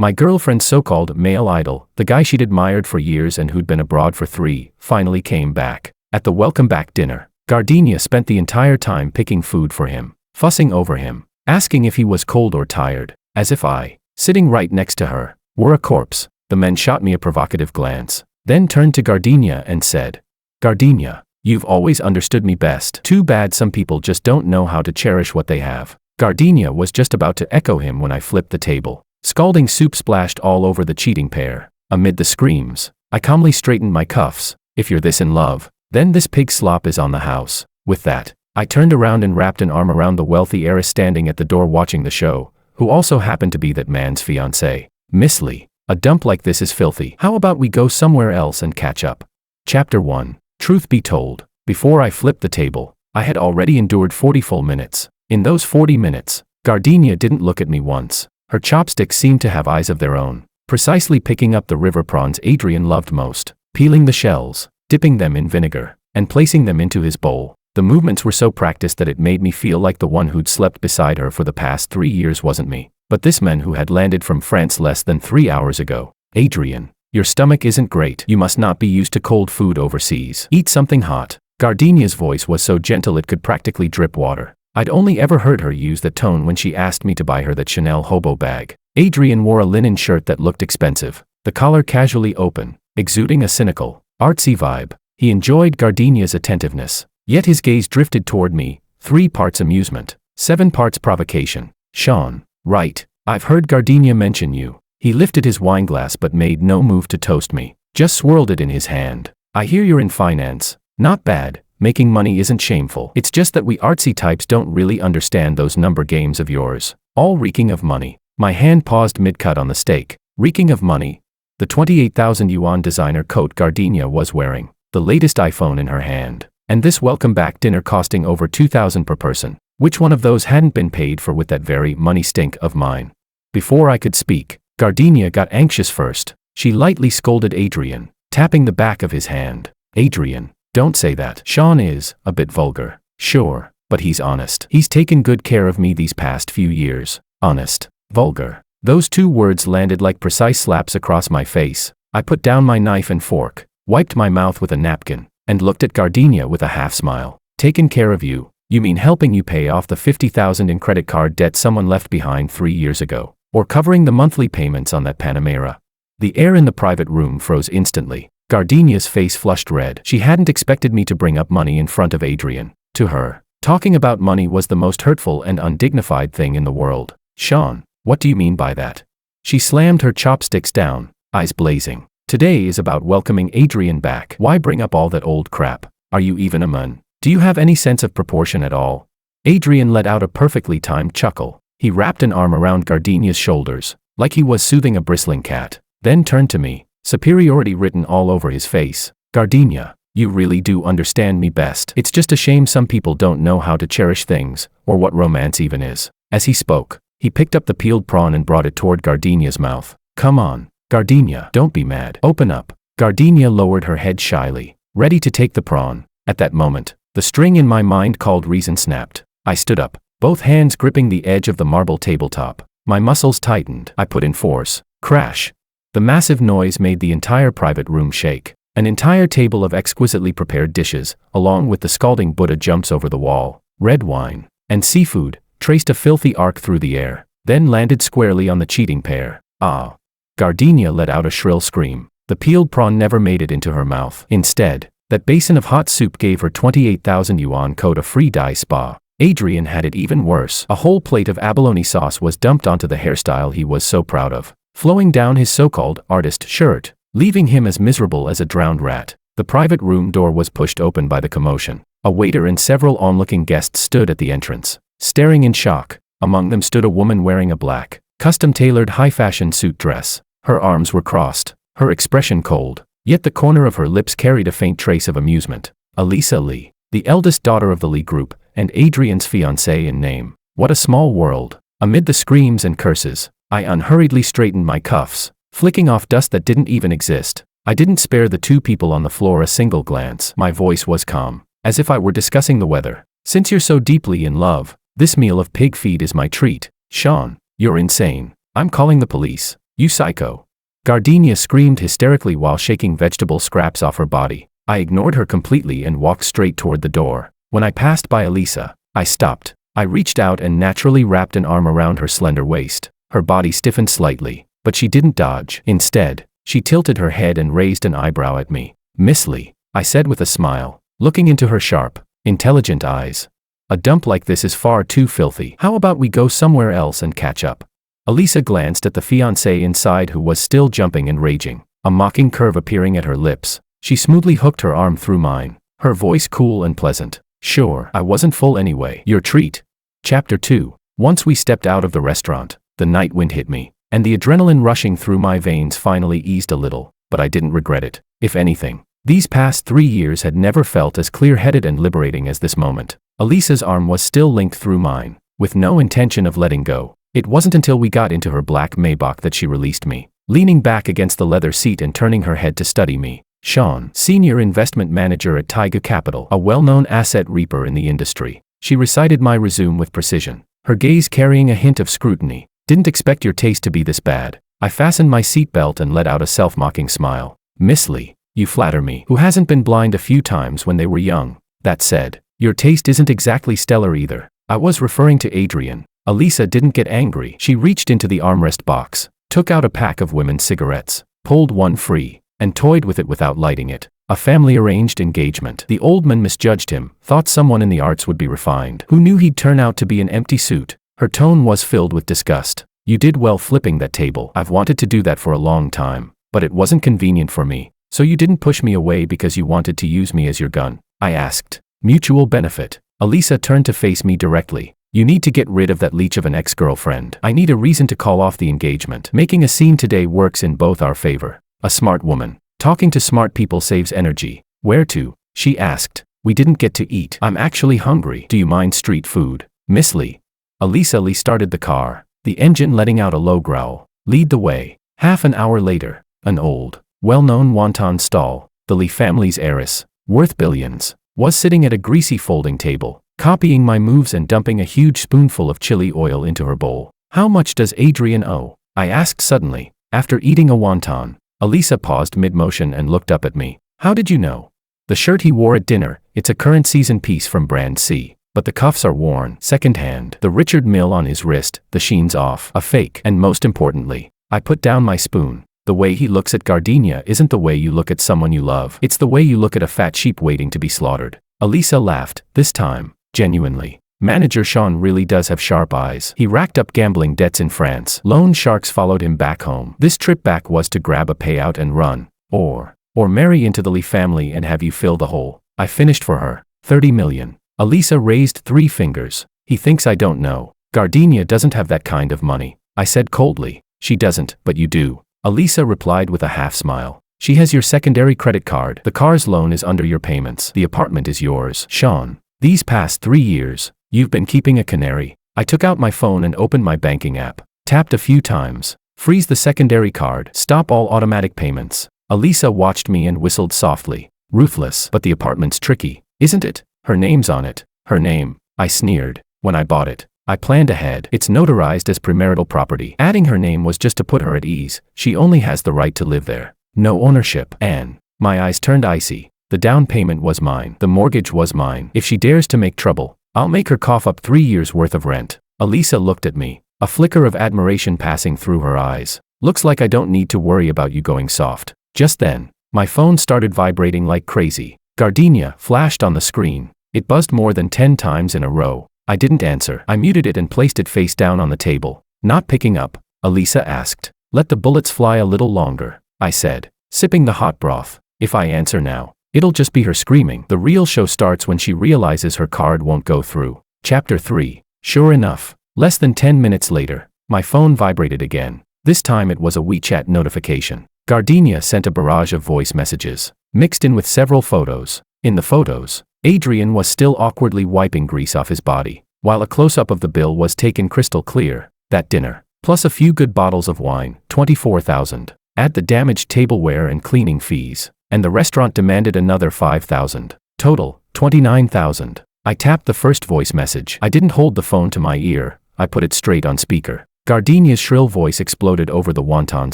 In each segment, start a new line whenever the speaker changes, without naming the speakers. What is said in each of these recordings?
My girlfriend's so-called male idol, the guy she'd admired for years and who'd been abroad for 3, finally came back. At the welcome back dinner, Gardenia spent the entire time picking food for him, fussing over him, asking if he was cold or tired, as if I, sitting right next to her, were a corpse. The men shot me a provocative glance, then turned to Gardenia and said, "Gardenia, you've always understood me best. Too bad some people just don't know how to cherish what they have." Gardenia was just about to echo him when I flipped the table. Scalding soup splashed all over the cheating pair. Amid the screams, I calmly straightened my cuffs. "If you're this in love, then this pig slop is on the house." With that, I turned around and wrapped an arm around the wealthy heiress standing at the door watching the show, who also happened to be that man's fiancée. "Miss Lee, a dump like this is filthy. How about we go somewhere else and catch up?" Chapter 1. Truth be told, before I flipped the table, I had already endured 40 full minutes. In those 40 minutes, Gardenia didn't look at me once. Her chopsticks seemed to have eyes of their own, precisely picking up the river prawns Adrian loved most, peeling the shells, dipping them in vinegar, and placing them into his bowl. The movements were so practiced that it made me feel like the one who'd slept beside her for the past 3 years wasn't me, but this man who had landed from France less than 3 hours ago. "Adrian, your stomach isn't great. You must not be used to cold food overseas. Eat something hot." Gardenia's voice was so gentle it could practically drip water. I'd only ever heard her use that tone when she asked me to buy her that Chanel hobo bag. Adrian wore a linen shirt that looked expensive, the collar casually open, exuding a cynical, artsy vibe. He enjoyed Gardenia's attentiveness, yet his gaze drifted toward me, 3 parts amusement, 7 parts provocation. "Sean, right, I've heard Gardenia mention you." He lifted his wineglass but made no move to toast me, just swirled it in his hand. "I hear you're in finance. Not bad. Making money isn't shameful. It's just that we artsy types don't really understand those number games of yours. All reeking of money." My hand paused mid-cut on the steak. Reeking of money. The 28,000 yuan designer coat Gardenia was wearing, the latest iPhone in her hand, and this welcome back dinner costing over 2,000 per person. Which one of those hadn't been paid for with that very money stink of mine? Before I could speak, Gardenia got anxious first. She lightly scolded Adrian, tapping the back of his hand. "Adrian, don't say that. Sean is a bit vulgar." "Sure, but he's honest. He's taken good care of me these past few years." Honest, vulgar. Those 2 words landed like precise slaps across my face. I put down my knife and fork, wiped my mouth with a napkin, and looked at Gardenia with a half smile. "Taken care of you? You mean helping you pay off the 50,000 in credit card debt someone left behind 3 years ago? Or covering the monthly payments on that Panamera?" The air in the private room froze instantly. Gardenia's face flushed red. She hadn't expected me to bring up money in front of Adrian. To her, talking about money was the most hurtful and undignified thing in the world. "Sean, what do you mean by that?" She slammed her chopsticks down, eyes blazing. "Today is about welcoming Adrian back. Why bring up all that old crap? Are you even a man? Do you have any sense of proportion at all?" Adrian let out a perfectly timed chuckle. He wrapped an arm around Gardenia's shoulders, like he was soothing a bristling cat, then turned to me, superiority written all over his face. "Gardenia, you really do understand me best. It's just a shame some people don't know how to cherish things, or what romance even is." As he spoke, he picked up the peeled prawn and brought it toward Gardenia's mouth. "Come on, Gardenia, don't be mad. Open up." Gardenia lowered her head shyly, ready to take the prawn. At that moment, the string in my mind called reason snapped. I stood up, both hands gripping the edge of the marble tabletop. My muscles tightened. I put in force. Crash. The massive noise made the entire private room shake. An entire table of exquisitely prepared dishes, along with the scalding Buddha jumps over the wall. Red wine and seafood traced a filthy arc through the air, then landed squarely on the cheating pair. "Ah!" Gardenia let out a shrill scream. The peeled prawn never made it into her mouth. Instead, that basin of hot soup gave her 28,000 yuan coat a free dye spa. Adrian had it even worse. A whole plate of abalone sauce was dumped onto the hairstyle he was so proud of, flowing down his so-called artist shirt, leaving him as miserable as a drowned rat. The private room door was pushed open by the commotion. A waiter and several onlooking guests stood at the entrance, staring in shock. Among them stood a woman wearing a black, custom-tailored high-fashion suit dress. Her arms were crossed, her expression cold, yet the corner of her lips carried a faint trace of amusement. Elisa Lee, the eldest daughter of the Lee group, and Adrian's fiancée in name. What a small world. Amid the screams and curses, I unhurriedly straightened my cuffs, flicking off dust that didn't even exist. I didn't spare the 2 people on the floor a single glance. My voice was calm, as if I were discussing the weather. "Since you're so deeply in love, this meal of pig feed is my treat. Sean, you're insane. I'm calling the police." You psycho. Gardenia screamed hysterically while shaking vegetable scraps off her body. I ignored her completely and walked straight toward the door. When I passed by Elisa, I stopped. I reached out and naturally wrapped an arm around her slender waist. Her body stiffened slightly, but she didn't dodge. Instead, she tilted her head and raised an eyebrow at me. Miss Lee, I said with a smile, looking into her sharp, intelligent eyes. A dump like this is far too filthy. How about we go somewhere else and catch up? Elisa glanced at the fiancé inside who was still jumping and raging, a mocking curve appearing at her lips. She smoothly hooked her arm through mine, her voice cool and pleasant. Sure, I wasn't full anyway. Your treat. Chapter 2. Once we stepped out of the restaurant, the night wind hit me, and the adrenaline rushing through my veins finally eased a little, but I didn't regret it. If anything, these past 3 years had never felt as clear-headed and liberating as this moment. Elisa's arm was still linked through mine, with no intention of letting go. It wasn't until we got into her black Maybach that she released me, leaning back against the leather seat and turning her head to study me. Sean, senior investment manager at Taiga Capital, a well-known asset reaper in the industry. She recited my resume with precision, her gaze carrying a hint of scrutiny. Didn't expect your taste to be this bad. I fastened my seatbelt and let out a self-mocking smile. Miss Lee, you flatter me. Who hasn't been blind a few times when they were young? That said, your taste isn't exactly stellar either. I was referring to Adrian. Elisa didn't get angry. She reached into the armrest box, took out a pack of women's cigarettes, pulled one free, and toyed with it without lighting it. A family-arranged engagement. The old man misjudged him, thought someone in the arts would be refined. Who knew he'd turn out to be an empty suit? Her tone was filled with disgust. You did well flipping that table. I've wanted to do that for a long time, but it wasn't convenient for me. So you didn't push me away because you wanted to use me as your gun? I asked. Mutual benefit. Elisa turned to face me directly. You need to get rid of that leech of an ex-girlfriend. I need a reason to call off the engagement. Making a scene today works in both our favor. A smart woman. Talking to smart people saves energy. Where to? She asked. We didn't get to eat. I'm actually hungry. Do you mind street food? Miss Lee. Elisa Lee started the car, the engine letting out a low growl. Lead the way. Half an hour later, an old, well-known wonton stall, the Lee family's heiress, worth billions, was sitting at a greasy folding table, copying my moves and dumping a huge spoonful of chili oil into her bowl. How much does Adrian owe? I asked suddenly. After eating a wonton, Elisa paused mid-motion and looked up at me. How did you know? The shirt he wore at dinner, it's a current season piece from brand C, but the cuffs are worn, second-hand. The Richard Mille on his wrist, the sheen's off, a fake. And most importantly, I put down my spoon. The way he looks at Gardenia isn't the way you look at someone you love. It's the way you look at a fat sheep waiting to be slaughtered. Elisa laughed, this time, genuinely. Manager Sean really does have sharp eyes. He racked up gambling debts in France. Loan sharks followed him back home. This trip back was to grab a payout and run. Or marry into the Lee family and have you fill the hole. I finished for her. 30 million. Elisa raised 3 fingers. He thinks I don't know. Gardenia doesn't have that kind of money. I said coldly. She doesn't, but you do. Elisa replied with a half smile. She has your secondary credit card. The car's loan is under your payments. The apartment is yours. Sean, these past 3 years, you've been keeping a canary. I took out my phone and opened my banking app. Tapped a few times. Freeze the secondary card. Stop all automatic payments. Elisa watched me and whistled softly. Ruthless. But the apartment's tricky, isn't it? Her name's on it. Her name. I sneered. When I bought it, I planned ahead. It's notarized as premarital property. Adding her name was just to put her at ease. She only has the right to live there. No ownership. Anne. My eyes turned icy. The down payment was mine. The mortgage was mine. If she dares to make trouble, I'll make her cough up 3 years' worth of rent. Elisa looked at me, a flicker of admiration passing through her eyes. Looks like I don't need to worry about you going soft. Just then, my phone started vibrating like crazy. Gardenia flashed on the screen. It buzzed more than 10 times in a row. I didn't answer. I muted it and placed it face down on the table. Not picking up, Elisa asked. Let the bullets fly a little longer, I said, sipping the hot broth. If I answer now, it'll just be her screaming. The real show starts when she realizes her card won't go through. Chapter 3. Sure enough, less than 10 minutes later, my phone vibrated again. This time it was a WeChat notification. Gardenia sent a barrage of voice messages, mixed in with several photos. In the photos, Adrian was still awkwardly wiping grease off his body, while a close-up of the bill was taken crystal clear. That dinner, plus a few good bottles of wine, 24,000. Add the damaged tableware and cleaning fees, and the restaurant demanded another 5,000. Total, 29,000. I tapped the first voice message. I didn't hold the phone to my ear. I put it straight on speaker. Gardenia's shrill voice exploded over the wonton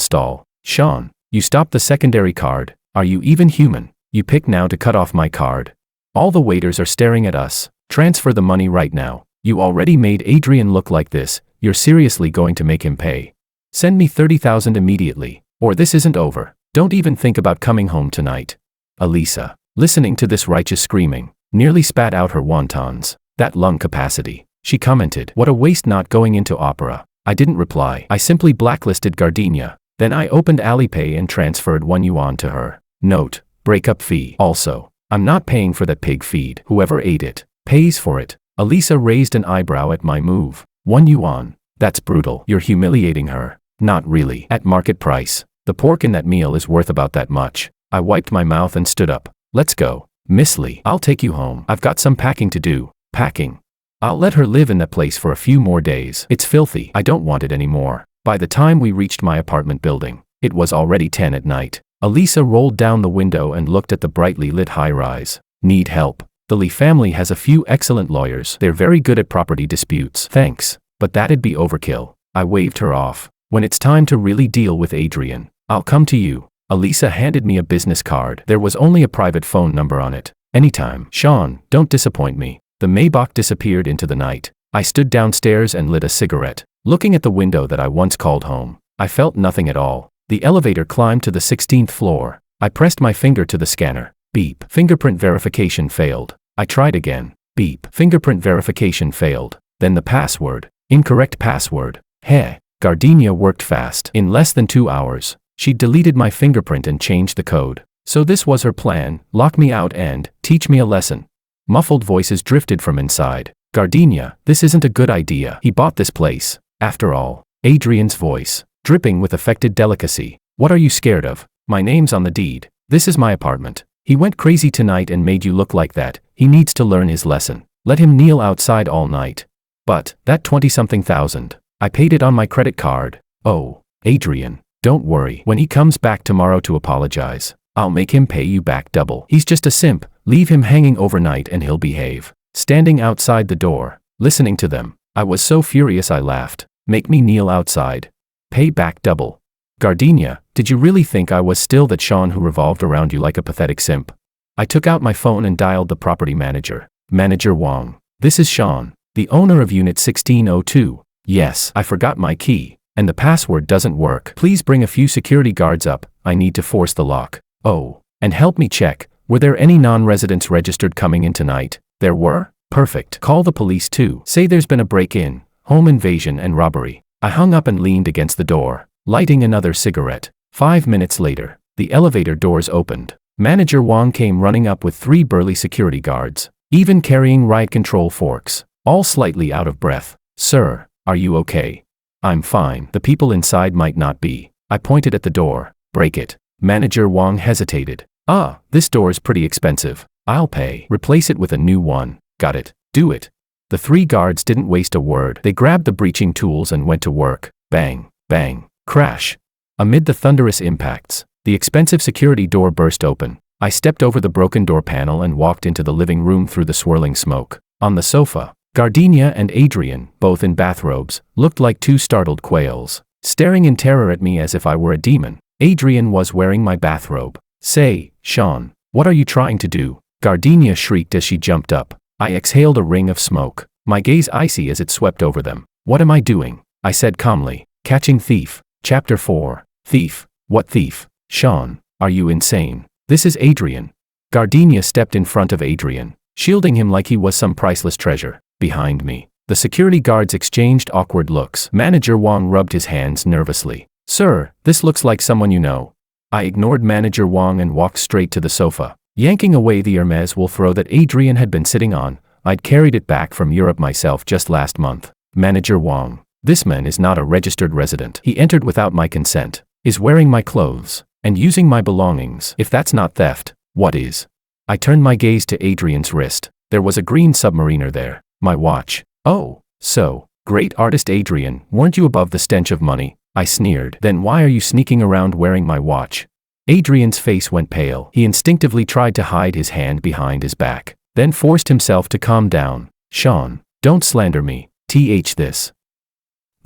stall. Sean, you stopped the secondary card. Are you even human? You pick now to cut off my card. All the waiters are staring at us. Transfer the money right now. You already made Adrian look like this. You're seriously going to make him pay. Send me 30,000 immediately, or this isn't over. Don't even think about coming home tonight. Elisa, listening to this righteous screaming, nearly spat out her wontons. That lung capacity. She commented, what a waste not going into opera. I didn't reply. I simply blacklisted Gardenia. Then I opened Alipay and transferred €1 to her. Note, breakup fee. Also, I'm not paying for that pig feed. Whoever ate it pays for it. Elisa raised an eyebrow at my move. €1. That's brutal. You're humiliating her. Not really. At market price, the pork in that meal is worth about that much. I wiped my mouth and stood up. Let's go. Miss Lee, I'll take you home. I've got some packing to do. Packing. I'll let her live in that place for a few more days. It's filthy. I don't want it anymore. By the time we reached my apartment building, it was already 10 at night. Elisa rolled down the window and looked at the brightly lit high-rise. Need help. The Lee family has a few excellent lawyers. They're very good at property disputes. Thanks. But that'd be overkill. I waved her off. When it's time to really deal with Adrian, I'll come to you. Elisa handed me a business card. There was only a private phone number on it. Anytime. Sean, don't disappoint me. The Maybach disappeared into the night. I stood downstairs and lit a cigarette. Looking at the window that I once called home, I felt nothing at all. The elevator climbed to the 16th floor. I pressed my finger to the scanner. Beep. Fingerprint verification failed. I tried again. Beep. Fingerprint verification failed. Then the password. Incorrect password. Heh. Gardenia worked fast. In less than 2 hours, she deleted my fingerprint and changed the code. So this was her plan, lock me out and teach me a lesson. Muffled voices drifted from inside. Gardenia, this isn't a good idea. He bought this place. After all. Adrian's voice, dripping with affected delicacy. What are you scared of? My name's on the deed. This is my apartment. He went crazy tonight and made you look like that. He needs to learn his lesson. Let him kneel outside all night. But, that 20-something thousand. I paid it on my credit card. Oh, Adrian, don't worry. When he comes back tomorrow to apologize, I'll make him pay you back double. He's just a simp. Leave him hanging overnight and he'll behave. Standing outside the door, listening to them, I was so furious I laughed. Make me kneel outside. Pay back double. Gardenia, did you really think I was still that Sean who revolved around you like a pathetic simp? I took out my phone and dialed the property manager. Manager Wong. This is Sean, the owner of Unit 1602. Yes, I forgot my key, and the password doesn't work. Please bring a few security guards up. I need to force the lock. Oh, and help me check. Were there any non-residents registered coming in tonight? There were? Perfect. Call the police too. Say there's been a break-in, home invasion and robbery. I hung up and leaned against the door, lighting another cigarette. 5 minutes later, the elevator doors opened. Manager Wong came running up with 3 burly security guards, even carrying riot control forks, all slightly out of breath. Sir, are you okay? I'm fine. The people inside might not be. I pointed at the door. Break it. Manager Wong hesitated. Ah, this door's pretty expensive. I'll pay. Replace it with a new one. Got it. Do it. The 3 guards didn't waste a word. They grabbed the breaching tools and went to work. Bang, bang, crash. Amid the thunderous impacts, the expensive security door burst open. I stepped over the broken door panel and walked into the living room through the swirling smoke. On the sofa, Gardenia and Adrian, both in bathrobes, looked like 2 startled quails, staring in terror at me as if I were a demon. Adrian was wearing my bathrobe. Say, Sean, what are you trying to do? Gardenia shrieked as she jumped up. I exhaled a ring of smoke, my gaze icy as it swept over them. What am I doing? I said calmly. Catching thief. Chapter 4. Thief. What thief? Sean, are you insane? This is Adrian. Gardenia stepped in front of Adrian, shielding him like he was some priceless treasure. Behind me, the security guards exchanged awkward looks. Manager Wong rubbed his hands nervously. Sir, this looks like someone you know. I ignored Manager Wong and walked straight to the sofa, yanking away the Hermes wool throw that Adrian had been sitting on. I'd carried it back from Europe myself just last month. Manager Wong, this man is not a registered resident. He entered without my consent, is wearing my clothes, and using my belongings. If that's not theft, what is? I turned my gaze to Adrian's wrist. There was a green submariner there. My watch. Oh, so, great artist Adrian, weren't you above the stench of money? I sneered. Then why are you sneaking around wearing my watch? Adrian's face went pale. He instinctively tried to hide his hand behind his back, then forced himself to calm down. Sean, don't slander me. This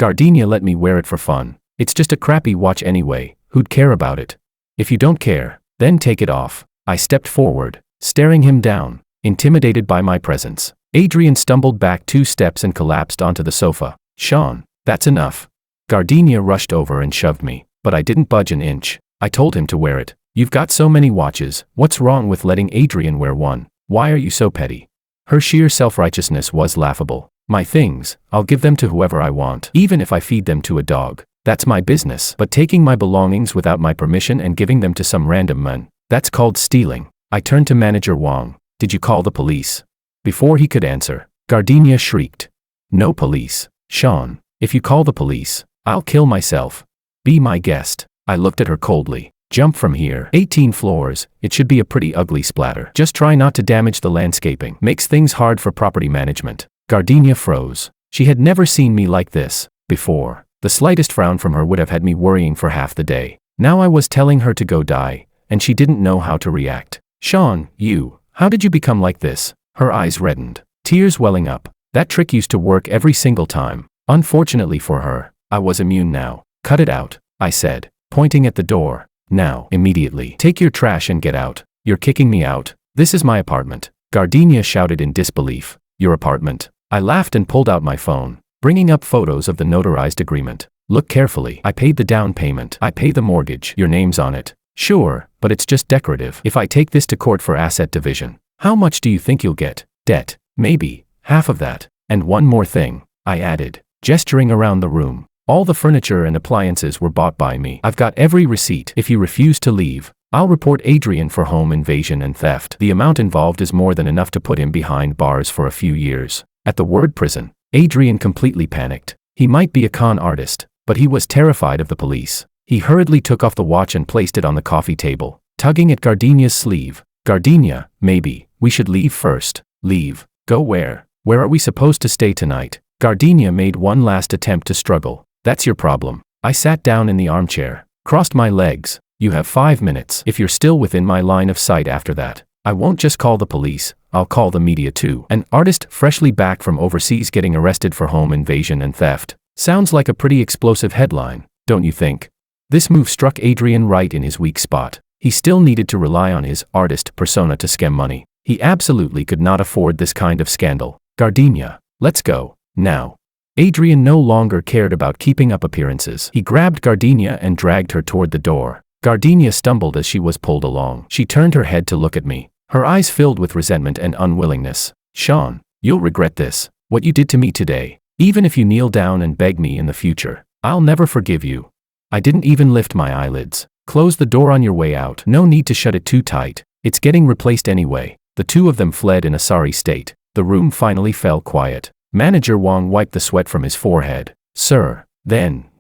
Gardenia let me wear it for fun. It's just a crappy watch anyway, who'd care about it? If you don't care, then take it off. I stepped forward, staring him down, intimidated by my presence. Adrian stumbled back 2 steps and collapsed onto the sofa. Sean, that's enough. Gardenia rushed over and shoved me, but I didn't budge an inch. I told him to wear it. You've got so many watches, what's wrong with letting Adrian wear one? Why are you so petty? Her sheer self-righteousness was laughable. My things, I'll give them to whoever I want, even if I feed them to a dog. That's my business. But taking my belongings without my permission and giving them to some random man, that's called stealing. I turned to Manager Wong. Did you call the police? Before he could answer, Gardenia shrieked. No police. Sean, if you call the police, I'll kill myself. Be my guest. I looked at her coldly. Jump from here. 18 floors, it should be a pretty ugly splatter. Just try not to damage the landscaping. Makes things hard for property management. Gardenia froze. She had never seen me like this before. The slightest frown from her would have had me worrying for half the day. Now I was telling her to go die, and she didn't know how to react. Sean, how did you become like this? Her eyes reddened, tears welling up. That trick used to work every single time. Unfortunately for her, I was immune now. Cut it out, I said, pointing at the door. Now, immediately. Take your trash and get out. You're kicking me out. This is my apartment. Gardenia shouted in disbelief. Your apartment? I laughed and pulled out my phone, bringing up photos of the notarized agreement. Look carefully. I paid the down payment. I pay the mortgage. Your name's on it. Sure, but it's just decorative. If I take this to court for asset division, how much do you think you'll get? Debt. Maybe half of that. And one more thing, I added, gesturing around the room. All the furniture and appliances were bought by me. I've got every receipt. If you refuse to leave, I'll report Adrian for home invasion and theft. The amount involved is more than enough to put him behind bars for a few years. At the word prison, Adrian completely panicked. He might be a con artist, but he was terrified of the police. He hurriedly took off the watch and placed it on the coffee table, tugging at Gardenia's sleeve. Gardenia, maybe we should leave first. Leave? Go where? Where are we supposed to stay tonight? Gardenia made one last attempt to struggle. That's your problem. I sat down in the armchair, crossed my legs. You have 5 minutes. If you're still within my line of sight after that, I won't just call the police, I'll call the media too. An artist freshly back from overseas getting arrested for home invasion and theft. Sounds like a pretty explosive headline, don't you think? This move struck Adrian right in his weak spot. He still needed to rely on his artist persona to scam money. He absolutely could not afford this kind of scandal. Gardenia, let's go, now. Adrian no longer cared about keeping up appearances. He grabbed Gardenia and dragged her toward the door. Gardenia stumbled as she was pulled along. She turned her head to look at me, her eyes filled with resentment and unwillingness. Sean, you'll regret this, what you did to me today. Even if you kneel down and beg me in the future, I'll never forgive you. I didn't even lift my eyelids. Close the door on your way out. No need to shut it too tight. It's getting replaced anyway. The two of them fled in a sorry state. The room finally fell quiet. Manager Wong wiped the sweat from his forehead. Sir, then,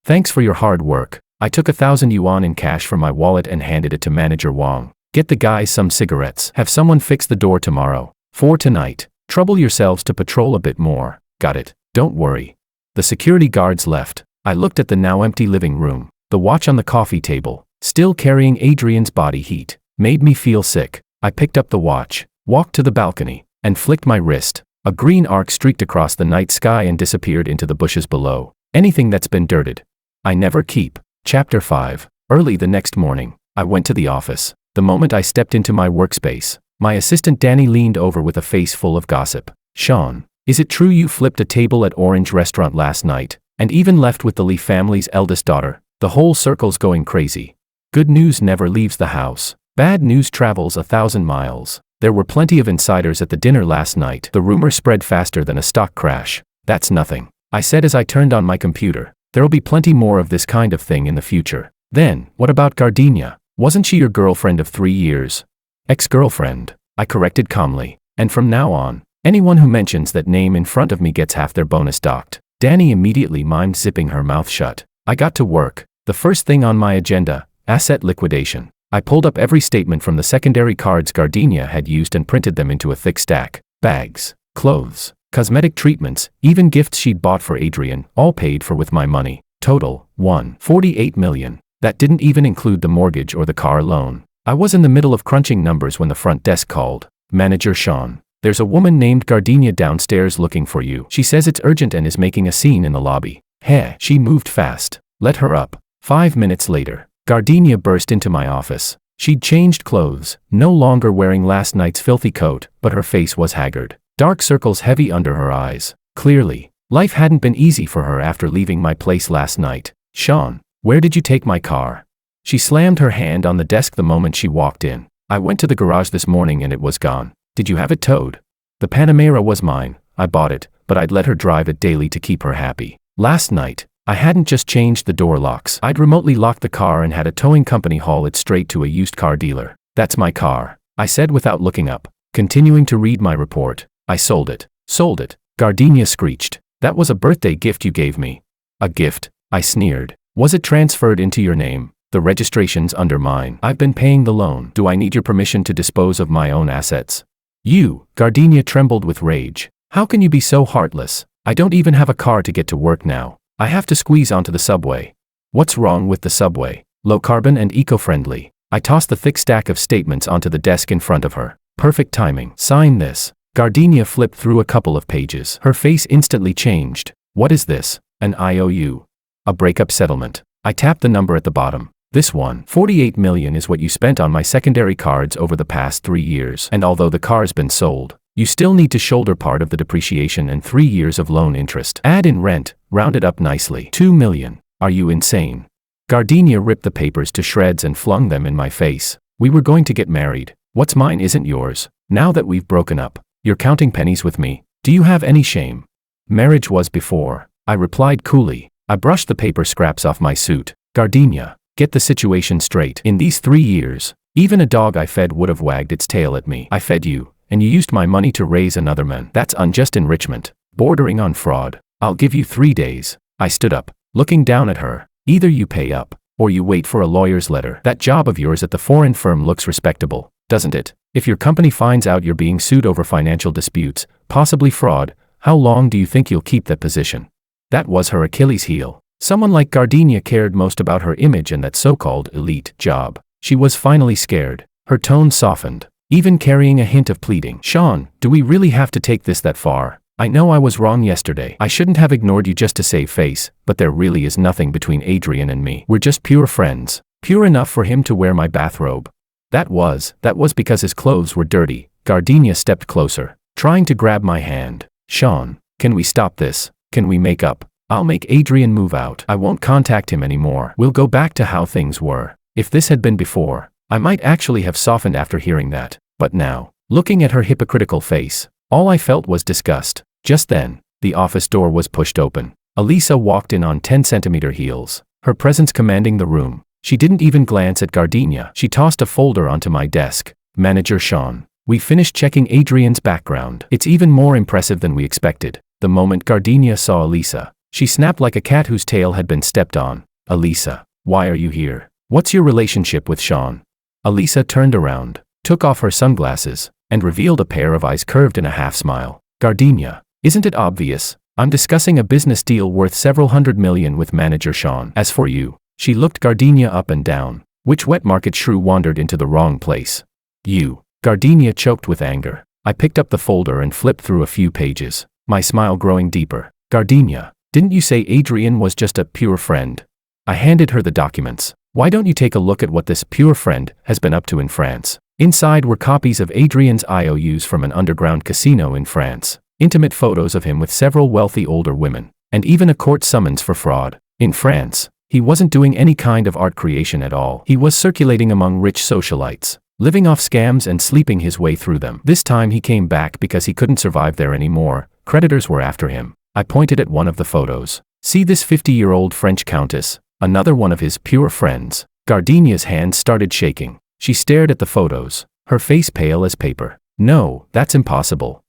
thanks for your hard work. I took 1,000 yuan in cash from my wallet and handed it to Manager Wong. Get the guys some cigarettes. Have someone fix the door tomorrow. For tonight, trouble yourselves to patrol a bit more. Got it, don't worry. The security guards left. I looked at the now empty living room. The watch on the coffee table, still carrying Adrian's body heat, made me feel sick. I picked up the watch, walked to the balcony, and flicked my wrist. A green arc streaked across the night sky and disappeared into the bushes below. Anything that's been dirted, I never keep. Chapter 5. Early the next morning, I went to the office. The moment I stepped into my workspace, my assistant Danny leaned over with a face full of gossip. Sean, is it true you flipped a table at Orange Restaurant last night, and even left with the Lee family's eldest daughter? The whole circle's going crazy. Good news never leaves the house. Bad news travels 1,000 miles. There were plenty of insiders at the dinner last night. The rumor spread faster than a stock crash. That's nothing, I said as I turned on my computer. There'll be plenty more of this kind of thing in the future. Then, what about Gardenia? Wasn't she your girlfriend of 3 years? Ex-girlfriend, I corrected calmly. And from now on, anyone who mentions that name in front of me gets half their bonus docked. Danny immediately mimed zipping her mouth shut. I got to work. The first thing on my agenda, asset liquidation. I pulled up every statement from the secondary cards Gardenia had used and printed them into a thick stack. Bags, clothes, cosmetic treatments, even gifts she'd bought for Adrian, all paid for with my money. Total, 1.48 million. That didn't even include the mortgage or the car loan. I was in the middle of crunching numbers when the front desk called. Manager Sean, there's a woman named Gardenia downstairs looking for you. She says it's urgent and is making a scene in the lobby. Heh, she moved fast. Let her up. 5 minutes later, Gardenia burst into my office. She'd changed clothes, no longer wearing last night's filthy coat, but her face was haggard. Dark circles heavy under her eyes. Clearly, life hadn't been easy for her after leaving my place last night. Sean, where did you take my car? She slammed her hand on the desk the moment she walked in. I went to the garage this morning and it was gone. Did you have it towed? The Panamera was mine. I bought it, but I'd let her drive it daily to keep her happy. Last night, I hadn't just changed the door locks. I'd remotely locked the car and had a towing company haul it straight to a used car dealer. That's my car, I said without looking up. Continuing to read my report. I sold it. Sold it, Gardenia screeched. That was a birthday gift you gave me. A gift, I sneered. Was it transferred into your name? The registration's under mine. I've been paying the loan. Do I need your permission to dispose of my own assets? You, Gardenia trembled with rage. How can you be so heartless? I don't even have a car to get to work now. I have to squeeze onto the subway. What's wrong with the subway? Low carbon and eco-friendly. I tossed the thick stack of statements onto the desk in front of her. Perfect timing. Sign this. Gardenia flipped through a couple of pages. Her face instantly changed. What is this? An IOU. A breakup settlement. I tapped the number at the bottom. This one, 48 million is what you spent on my secondary cards over the past 3 years. And although the car's been sold, you still need to shoulder part of the depreciation and 3 years of loan interest. Add in rent, round it up nicely. 2 million. Are you insane? Gardenia ripped the papers to shreds and flung them in my face. We were going to get married. What's mine isn't yours. Now that we've broken up, you're counting pennies with me. Do you have any shame? Marriage was before, I replied coolly. I brushed the paper scraps off my suit. Gardenia, get the situation straight. In these 3 years, even a dog I fed would have wagged its tail at me. I fed you, and you used my money to raise another man. That's unjust enrichment, bordering on fraud. I'll give you 3 days. I stood up, looking down at her. Either you pay up, or you wait for a lawyer's letter. That job of yours at the foreign firm looks respectable, doesn't it? If your company finds out you're being sued over financial disputes, possibly fraud, how long do you think you'll keep that position? That was her Achilles heel. Someone like Gardenia cared most about her image and that so-called elite job. She was finally scared. Her tone softened, even carrying a hint of pleading. Sean, do we really have to take this that far? I know I was wrong yesterday. I shouldn't have ignored you just to save face, but there really is nothing between Adrian and me. We're just pure friends. Pure enough for him to wear my bathrobe. That was because his clothes were dirty. Gardenia stepped closer, trying to grab my hand. Sean, can we stop this? Can we make up? I'll make Adrian move out. I won't contact him anymore. We'll go back to how things were. If this had been before, I might actually have softened after hearing that. But now, looking at her hypocritical face, all I felt was disgust. Just then, the office door was pushed open. Elisa walked in on 10-centimeter heels, her presence commanding the room. She didn't even glance at Gardenia. She tossed a folder onto my desk. Manager Sean, we finished checking Adrian's background. It's even more impressive than we expected. The moment Gardenia saw Elisa, she snapped like a cat whose tail had been stepped on. Elisa, why are you here? What's your relationship with Sean? Elisa turned around, took off her sunglasses, and revealed a pair of eyes curved in a half-smile. Gardenia, isn't it obvious? I'm discussing a business deal worth several $100 million with manager Sean. As for you, she looked Gardenia up and down. Which wet market shrew wandered into the wrong place? You. Gardenia choked with anger. I picked up the folder and flipped through a few pages, my smile growing deeper. Gardenia, didn't you say Adrian was just a pure friend? I handed her the documents. Why don't you take a look at what this pure friend has been up to in France? Inside were copies of Adrian's IOUs from an underground casino in France, intimate photos of him with several wealthy older women, and even a court summons for fraud. In France, he wasn't doing any kind of art creation at all. He was circulating among rich socialites, living off scams and sleeping his way through them. This time he came back because he couldn't survive there anymore. Creditors were after him. I pointed at one of the photos. See this 50-year-old French countess, another one of his pure friends. Gardenia's hands started shaking. She stared at the photos, her face pale as paper. No, that's impossible.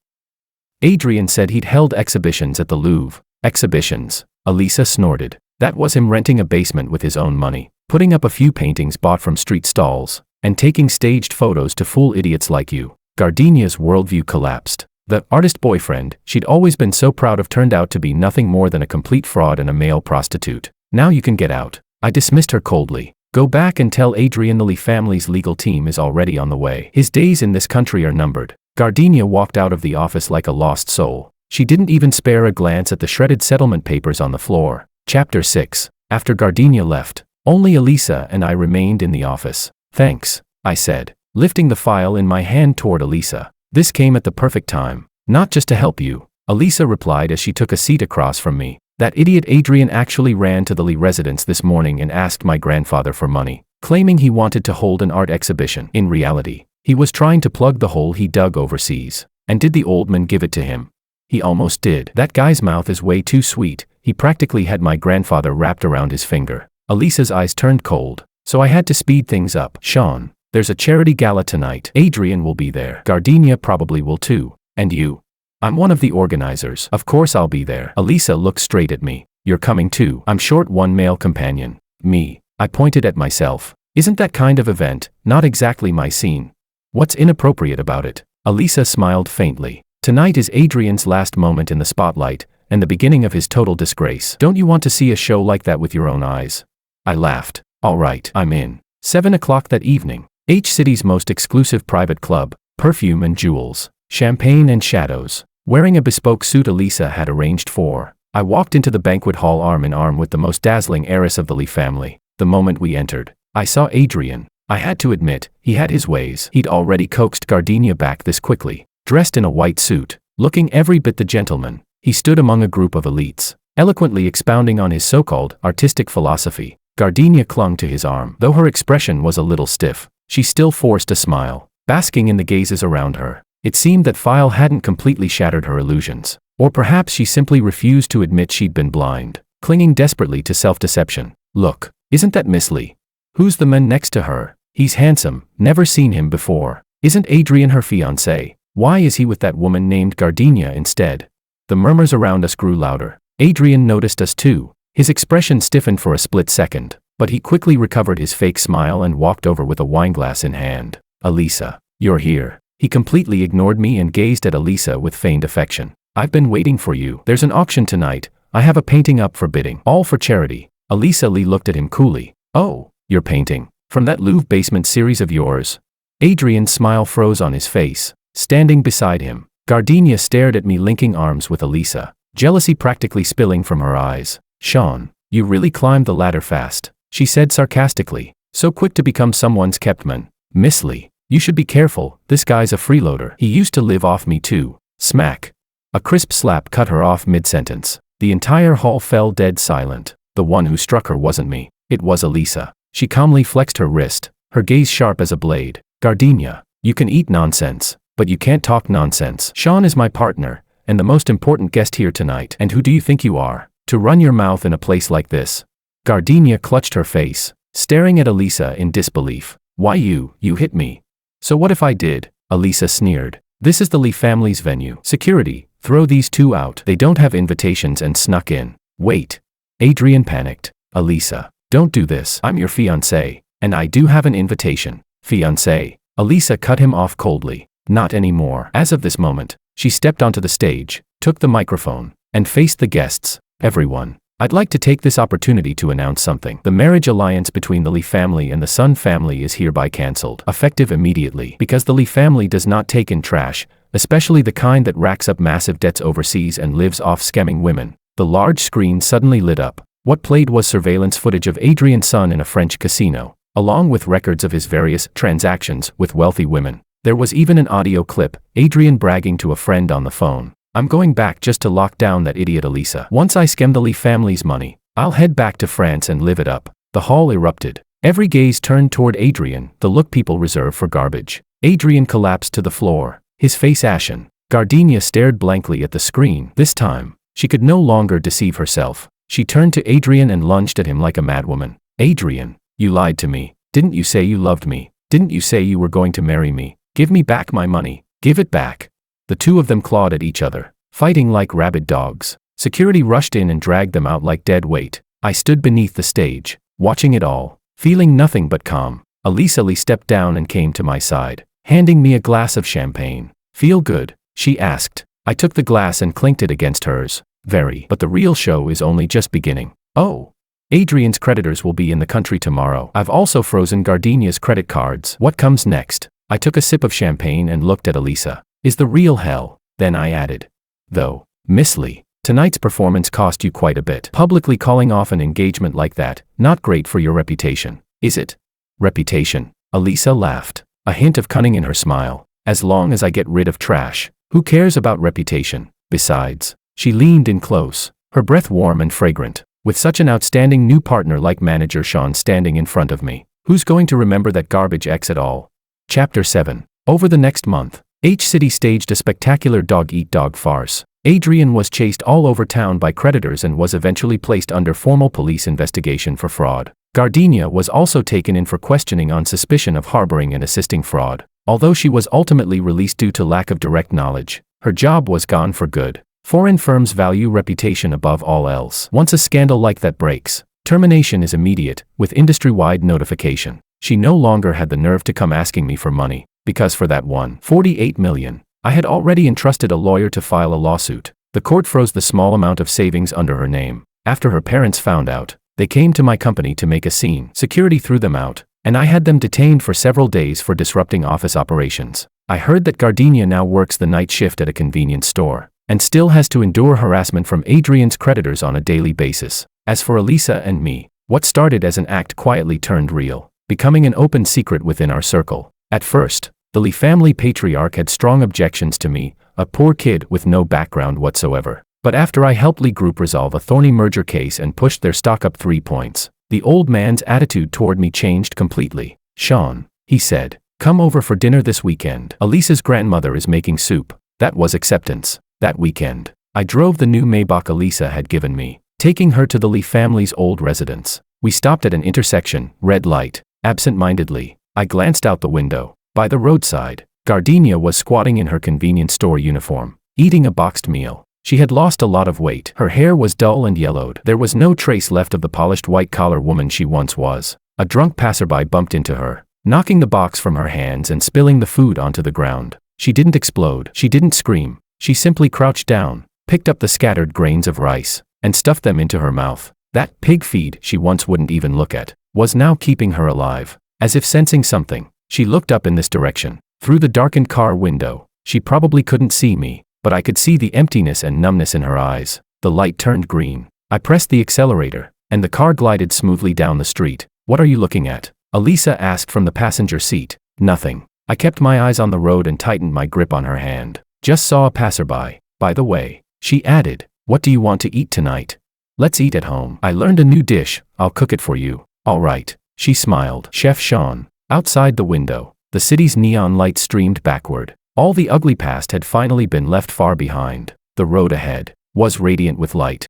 Adrian said he'd held exhibitions at the Louvre. Exhibitions? Elisa snorted. That was him renting a basement with his own money, putting up a few paintings bought from street stalls, and taking staged photos to fool idiots like you. Gardenia's worldview collapsed. The artist boyfriend she'd always been so proud of turned out to be nothing more than a complete fraud and a male prostitute. Now you can get out. I dismissed her coldly. Go back and tell Adrian the Lee family's legal team is already on the way. His days in this country are numbered. Gardenia walked out of the office like a lost soul. She didn't even spare a glance at the shredded settlement papers on the floor. Chapter 6. After Gardenia left, only Elisa and I remained in the office. Thanks, I said, lifting the file in my hand toward Elisa. This came at the perfect time. Not just to help you, Elisa replied as she took a seat across from me. That idiot Adrian actually ran to the Lee residence this morning and asked my grandfather for money, claiming he wanted to hold an art exhibition. In reality, he was trying to plug the hole he dug overseas. And did the old man give it to him? He almost did. That guy's mouth is way too sweet. He practically had my grandfather wrapped around his finger. Elisa's eyes turned cold, so I had to speed things up. Sean, there's a charity gala tonight. Adrian will be there. Gardenia probably will too. And you? I'm one of the organizers. Of course I'll be there. Elisa looked straight at me. You're coming too. I'm short one male companion. Me. I pointed at myself. Isn't that kind of event not exactly my scene? What's inappropriate about it? Elisa smiled faintly. Tonight is Adrian's last moment in the spotlight, and the beginning of his total disgrace. Don't you want to see a show like that with your own eyes? I laughed. All right, I'm in. 7 o'clock that evening. H City's most exclusive private club, perfume and jewels, champagne and shadows. Wearing a bespoke suit Elisa had arranged for, I walked into the banquet hall arm in arm with the most dazzling heiress of the Lee family. The moment we entered, I saw Adrian. I had to admit, he had his ways. He'd already coaxed Gardenia back this quickly. Dressed in a white suit, looking every bit the gentleman, he stood among a group of elites, eloquently expounding on his so-called artistic philosophy. Gardenia clung to his arm. Though her expression was a little stiff, she still forced a smile, basking in the gazes around her. It seemed that File hadn't completely shattered her illusions. Or perhaps she simply refused to admit she'd been blind, clinging desperately to self-deception. Look, isn't that Miss Lee? Who's the man next to her? He's handsome, never seen him before. Isn't Adrian her fiancé? Why is he with that woman named Gardenia instead? The murmurs around us grew louder. Adrian noticed us too. His expression stiffened for a split second, but he quickly recovered his fake smile and walked over with a wineglass in hand. Elisa, you're here. He completely ignored me and gazed at Elisa with feigned affection. I've been waiting for you. There's an auction tonight. I have a painting up for bidding. All for charity. Elisa Lee looked at him coolly. Oh, you're painting? From that Louvre basement series of yours? Adrian's smile froze on his face. Standing beside him, Gardenia stared at me, linking arms with Elisa, jealousy practically spilling from her eyes. Sean, you really climbed the ladder fast, she said sarcastically. So quick to become someone's kept man. Miss Lee, you should be careful, this guy's a freeloader. He used to live off me too. Smack. A crisp slap cut her off mid-sentence. The entire hall fell dead silent. The one who struck her wasn't me, it was Elisa. She calmly flexed her wrist, her gaze sharp as a blade. Gardenia, you can eat nonsense, but you can't talk nonsense. Sean is my partner, and the most important guest here tonight. And who do you think you are, to run your mouth in a place like this? Gardenia clutched her face, staring at Elisa in disbelief. Why you hit me. So what if I did? Elisa sneered. This is the Lee family's venue. Security, throw these two out. They don't have invitations and snuck in. Wait. Adrian panicked. Elisa, don't do this. I'm your fiancé, and I do have an invitation. Fiancé. Elisa cut him off coldly. Not anymore. As of this moment, she stepped onto the stage, took the microphone, and faced the guests. Everyone, I'd like to take this opportunity to announce something. The marriage alliance between the Lee family and the Sun family is hereby cancelled, effective immediately, because the Lee family does not take in trash, especially the kind that racks up massive debts overseas and lives off scamming women. The large screen suddenly lit up. What played was surveillance footage of Adrian's son in a French casino, along with records of his various transactions with wealthy women. There was even an audio clip, Adrian bragging to a friend on the phone. I'm going back just to lock down that idiot Elisa. Once I skim the Lee family's money, I'll head back to France and live it up. The hall erupted. Every gaze turned toward Adrian, the look people reserve for garbage. Adrian collapsed to the floor, his face ashen. Gardenia stared blankly at the screen. This time, she could no longer deceive herself. She turned to Adrian and lunged at him like a madwoman. Adrian, you lied to me. Didn't you say you loved me? Didn't you say you were going to marry me? Give me back my money. Give it back. The two of them clawed at each other, fighting like rabid dogs. Security rushed in and dragged them out like dead weight. I stood beneath the stage, watching it all, feeling nothing but calm. Elisa Lee stepped down and came to my side, handing me a glass of champagne. Feel good? She asked. I took the glass and clinked it against hers. Very. But the real show is only just beginning. Oh. Adrian's creditors will be in the country tomorrow. I've also frozen Gardenia's credit cards. What comes next? I took a sip of champagne and looked at Elisa. Is the real hell? Then I added. Though, Miss Lee, Tonight's performance cost you quite a bit. Publicly calling off an engagement like that, not great for your reputation, is it? Reputation. Elisa laughed, a hint of cunning in her smile. As long as I get rid of trash, who cares about reputation? Besides, she leaned in close, her breath warm and fragrant. With such an outstanding new partner like Manager Sean standing in front of me, who's going to remember that garbage ex at all? Chapter 7. Over the next month, H-City staged a spectacular dog-eat-dog farce. Adrian was chased all over town by creditors and was eventually placed under formal police investigation for fraud. Gardenia was also taken in for questioning on suspicion of harboring and assisting fraud. Although she was ultimately released due to lack of direct knowledge, her job was gone for good. Foreign firms value reputation above all else. Once a scandal like that breaks, termination is immediate, with industry-wide notification. She no longer had the nerve to come asking me for money, because for that $48 million, I had already entrusted a lawyer to file a lawsuit. The court froze the small amount of savings under her name. After her parents found out, they came to my company to make a scene. Security threw them out, and I had them detained for several days for disrupting office operations. I heard that Gardenia now works the night shift at a convenience store, and still has to endure harassment from Adrian's creditors on a daily basis. As for Elisa and me, what started as an act quietly turned real, becoming an open secret within our circle. At first, the Lee family patriarch had strong objections to me, a poor kid with no background whatsoever. But after I helped Lee Group resolve a thorny merger case and pushed their stock up 3 points, the old man's attitude toward me changed completely. "Sean," he said, "come over for dinner this weekend. Elisa's grandmother is making soup." That was acceptance. That weekend, I drove the new Maybach Elisa had given me, taking her to the Lee family's old residence. We stopped at an intersection, red light. Absent-mindedly, I glanced out the window. By the roadside, Gardenia was squatting in her convenience store uniform, eating a boxed meal. She had lost a lot of weight. Her hair was dull and yellowed. There was no trace left of the polished white-collar woman she once was. A drunk passerby bumped into her, knocking the box from her hands and spilling the food onto the ground. She didn't explode. She didn't scream. She simply crouched down, picked up the scattered grains of rice, and stuffed them into her mouth. That pig feed she once wouldn't even look at was now keeping her alive. As if sensing something, she looked up in this direction. Through the darkened car window, she probably couldn't see me, but I could see the emptiness and numbness in her eyes. The light turned green. I pressed the accelerator, and the car glided smoothly down the street. "What are you looking at?" Elisa asked from the passenger seat. "Nothing." I kept my eyes on the road and tightened my grip on her hand. "Just saw a passerby. By the way," she added, "what do you want to eat tonight?" "Let's eat at home. I learned a new dish. I'll cook it for you." "All right," she smiled. Chef Sean. Outside the window, the city's neon lights streamed backward. All the ugly past had finally been left far behind. The road ahead was radiant with light.